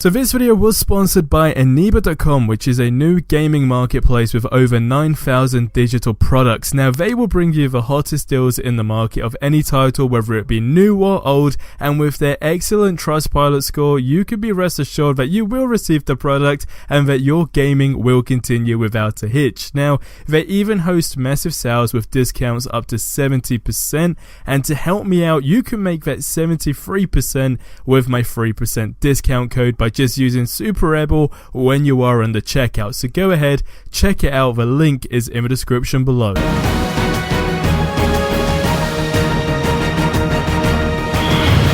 So this video was sponsored by Emotes.com, which is a new gaming marketplace with over 9,000 digital products. Now they will bring you the hottest deals in the market of any title, whether it be new or old, and with their excellent Trustpilot score, you can be rest assured that you will receive the product and that your gaming will continue without a hitch. Now, they even host massive sales with discounts up to 70%, and to help me out, you can make that 73% with my 3% discount code by just using SuperRebel when you are on the checkout. So go ahead, check it out. The link is in the description below.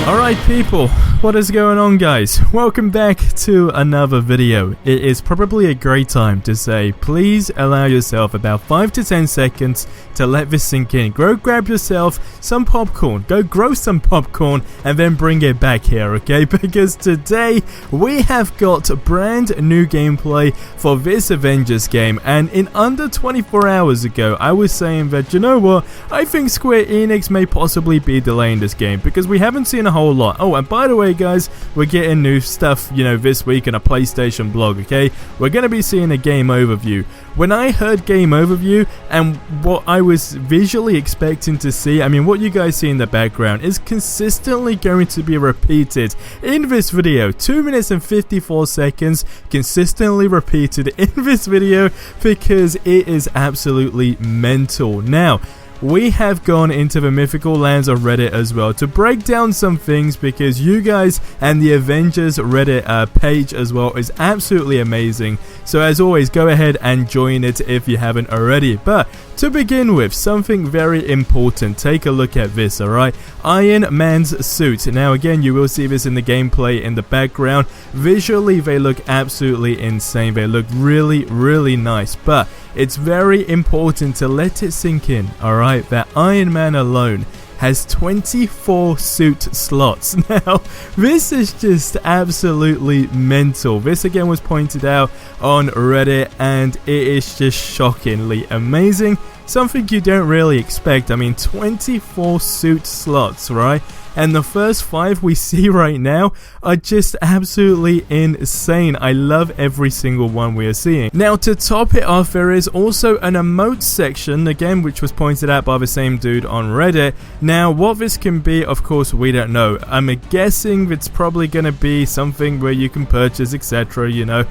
Alright people, what is going on guys? Welcome back to another video. It is probably a great time to say, please allow yourself about 5 to 10 seconds to let this sink in. Go grab yourself some popcorn, go grow some popcorn and then bring it back here, okay? Because today we have got brand new gameplay for this Avengers game, and in under 24 hours ago I was saying that, you know what, I think Square Enix may possibly be delaying this game because we haven't seen a whole lot. Oh, and by the way guys, we're getting new stuff, you know, this week in a PlayStation blog, okay? We're going to be seeing a game overview. When I heard game overview and what I was visually expecting to see, I mean what you guys see in the background is consistently going to be repeated in this video. 2 minutes and 54 seconds consistently repeated in this video because it is absolutely mental. Now, we have gone into the mythical lands of Reddit as well to break down some things because you guys and the Avengers Reddit page as well is absolutely amazing. So as always, go ahead and join it if you haven't already. But to begin with, something very important. Take a look at this, alright? Iron Man's suit. Now again, you will see this in the gameplay in the background. Visually, they look absolutely insane. They look really, really nice. But it's very important to let it sink in, alright, that Iron Man alone has 24 suit slots. Now, this is just absolutely mental. This again was pointed out on Reddit and it is just shockingly amazing. Something you don't really expect. I mean, 24 suit slots, right? And the first 5 we see right now are just absolutely insane. I love every single one we are seeing. Now, to top it off, there is also an emotes section, again, which was pointed out by the same dude on Reddit. Now, what this can be, of course, we don't know. I'm guessing it's probably going to be something where you can purchase, etc., you know.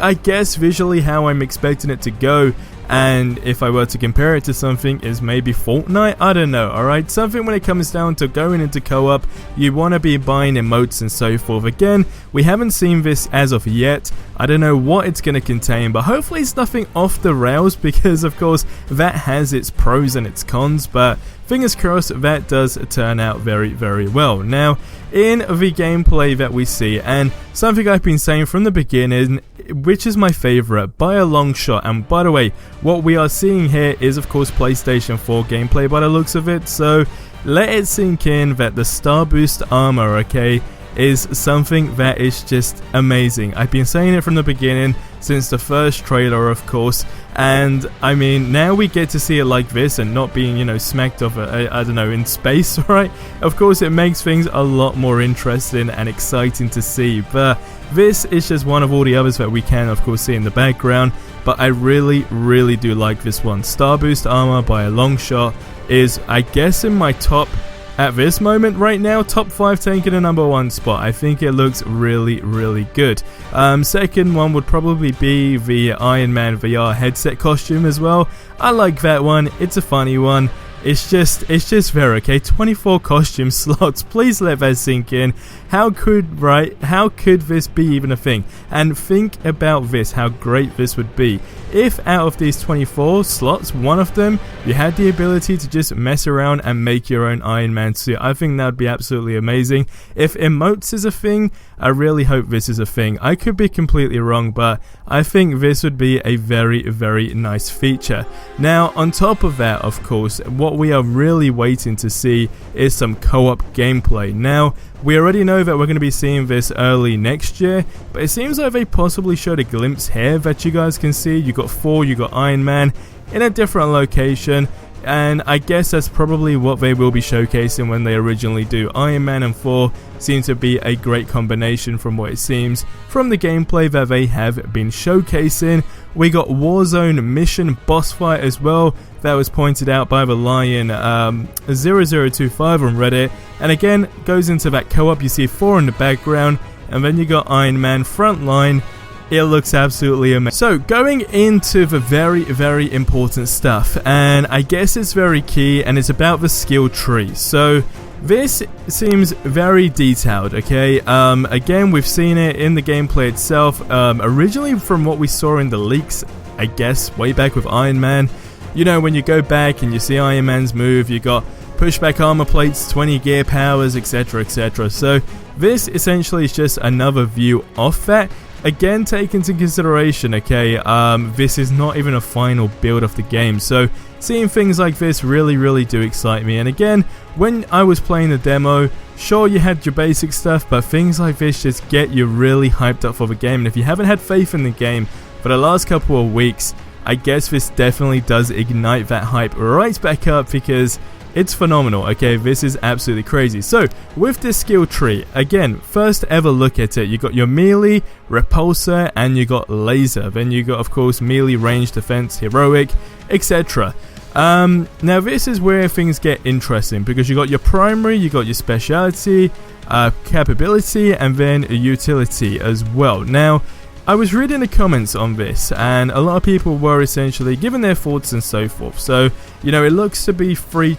I guess visually how I'm expecting it to go, and if I were to compare it to something, is maybe Fortnite? I don't know, alright? Something when it comes down to going into co-op, you want to be buying emotes and so forth. Again, we haven't seen this as of yet. I don't know what it's going to contain, but hopefully it's nothing off the rails because, of course, that has its pros and its cons, but fingers crossed that does turn out very, very well. Now, in the gameplay that we see, and something I've been saying from the beginning, which is my favorite by a long shot, and by the way, what we are seeing here is of course PlayStation 4 gameplay by the looks of it, so let it sink in that the Star Boost armor, okay, is something that is just amazing. I've been saying it from the beginning, since the first trailer of course, and I mean now we get to see it like this and not being, you know, smacked off I don't know, in space, right? Of course it makes things a lot more interesting and exciting to see, but this is just one of all the others that we can of course see in the background. But I really, really do like this one. Star Boost armor by a long shot is, I guess, in my top, at this moment right now, top 5, taking a number 1 spot. I think it looks really, really good. Second one would probably be the Iron Man VR headset costume as well. I like that one. It's a funny one. It's just there, okay? 24 costume slots. Please let that sink in. How could this be even a thing? And think about this, how great this would be if out of these 24 slots, one of them, you had the ability to just mess around and make your own Iron Man suit. I think that would be absolutely amazing. If emotes is a thing, I really hope this is a thing. I could be completely wrong, but I think this would be a very, very nice feature. Now, on top of that, of course, what we are really waiting to see is some co-op gameplay. Now, we already know that we're going to be seeing this early next year, but it seems like they possibly showed a glimpse here that you guys can see. You got Thor, you got Iron Man in a different location. and I guess that's probably what they will be showcasing when they originally do Iron Man, and Thor seem to be a great combination from what it seems from the gameplay that they have been showcasing. We got Warzone mission boss fight as well, that was pointed out by the Lion 0025 on Reddit, and again goes into that co-op. You see Thor in the background, and then you got Iron Man front line. It looks absolutely amazing. So going into the very important stuff, and I guess it's very key, and it's about the skill tree. So this seems very detailed, okay? Again, we've seen it in the gameplay itself. Originally from what we saw in the leaks, I guess, way back with Iron Man. You know, when you go back and you see Iron Man's move, you got pushback armor plates, 20 gear powers, etc, etc. So this essentially is just another view of that. Again, take into consideration, okay, this is not even a final build of the game, so seeing things like this really do excite me. And again, when I was playing the demo, sure, you had your basic stuff, but things like this just get you really hyped up for the game. And if you haven't had faith in the game for the last couple of weeks, I guess this definitely does ignite that hype right back up, because it's phenomenal, okay? This is absolutely crazy. So, with this skill tree, again, first ever look at it, you got your melee, repulsor, and you got laser. Then you got, of course, melee, range, defense, heroic, etc. Now this is where things get interesting, because you got your primary, you got your speciality, capability, and then utility as well. Now, I was reading the comments on this, and a lot of people were essentially giving their thoughts and so forth. So, you know, it looks to be 3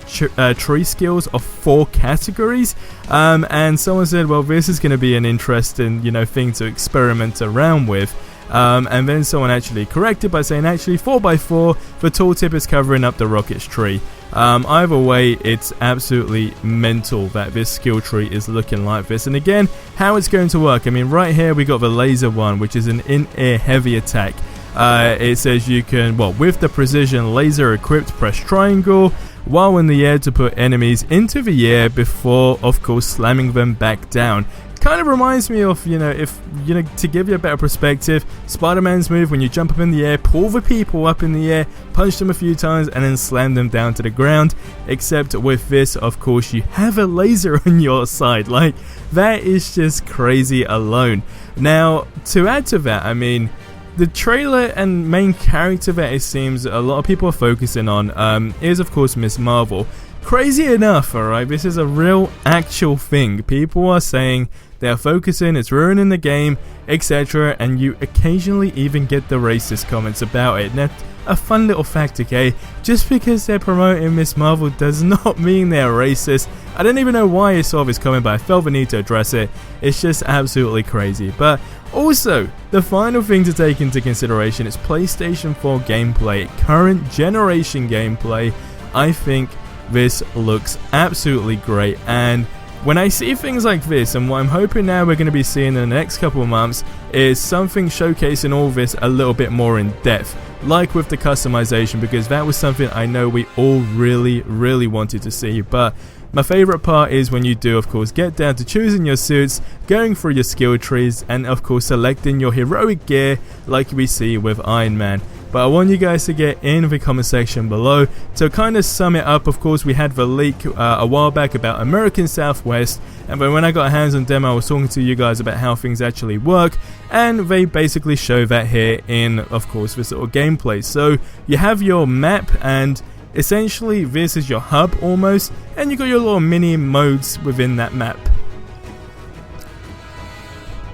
tree skills of 4 categories, and someone said, well, this is going to be an interesting, you know, thing to experiment around with. And then someone actually corrected by saying, actually 4x4, the tooltip is covering up the rocket's tree. Either way, it's absolutely mental that this skill tree is looking like this. And again, how it's going to work, I mean, right here we got the laser one, which is an in-air heavy attack. It says you can, well, with the precision laser equipped, press triangle while in the air to put enemies into the air before, of course, slamming them back down. Kind of reminds me of, you know, if, you know, to give you a better perspective, Spider-Man's move when you jump up in the air, pull the people up in the air, punch them a few times, and then slam them down to the ground. Except with this, of course, you have a laser on your side. Like, that is just crazy alone. Now, to add to that, I mean, the trailer and main character that it seems a lot of people are focusing on is, of course, Miss Marvel. Crazy enough, alright, this is a real actual thing. People are saying they're focusing, it's ruining the game, etc. And you occasionally even get the racist comments about it. Now, a fun little fact, okay? Just because they're promoting Miss Marvel does not mean they're racist. I don't even know why I saw this comment, but I felt the need to address it. It's just absolutely crazy. But also, the final thing to take into consideration is PlayStation 4 gameplay, current generation gameplay. I think this looks absolutely great, and when I see things like this, and what I'm hoping now we're going to be seeing in the next couple of months, is something showcasing all this a little bit more in depth, like with the customization, because that was something I know we all really wanted to see. But my favorite part is when you do, of course, get down to choosing your suits, going through your skill trees, and of course selecting your heroic gear like we see with Iron Man. But I want you guys to get in the comment section below to kind of sum it up. Of course, we had the leak a while back about American Southwest, and when I got a hands-on demo, I was talking to you guys about how things actually work, and they basically show that here in, of course, this sort of gameplay. So you have your map, and essentially this is your hub almost, and you got your little mini modes within that map.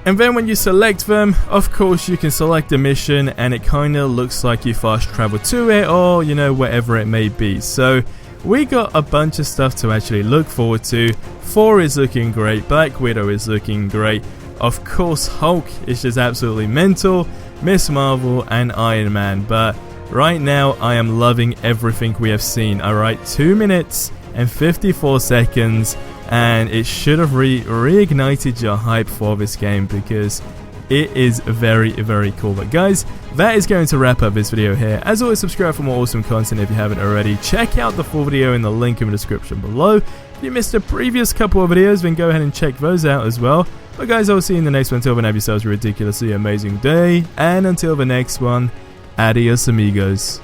And then when you select them, of course you can select a mission, and it kind of looks like you fast travel to it, or, you know, whatever it may be. So we got a bunch of stuff to actually look forward to. Thor is looking great, Black Widow is looking great, of course Hulk is just absolutely mental, Miss Marvel, and Iron Man. But right now I am loving everything we have seen. Alright, 2 minutes and 54 seconds, and it should have reignited your hype for this game, because it is very cool. But guys, that is going to wrap up this video here. As always, subscribe for more awesome content if you haven't already. Check out the full video in the link in the description below. If you missed the previous couple of videos, then go ahead and check those out as well. But guys, I'll see you in the next one. Until then, have yourselves a ridiculously amazing day, and until the next one, adios amigos.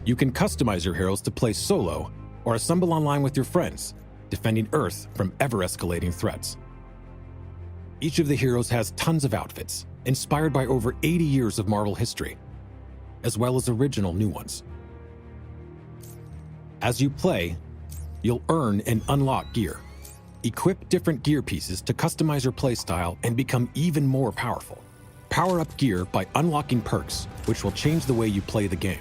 You can customize your heroes to play solo or assemble online with your friends, defending Earth from ever-escalating threats. Each of the heroes has tons of outfits, inspired by over 80 years of Marvel history, as well as original new ones. As you play, you'll earn and unlock gear. Equip different gear pieces to customize your playstyle and become even more powerful. Power up gear by unlocking perks, which will change the way you play the game.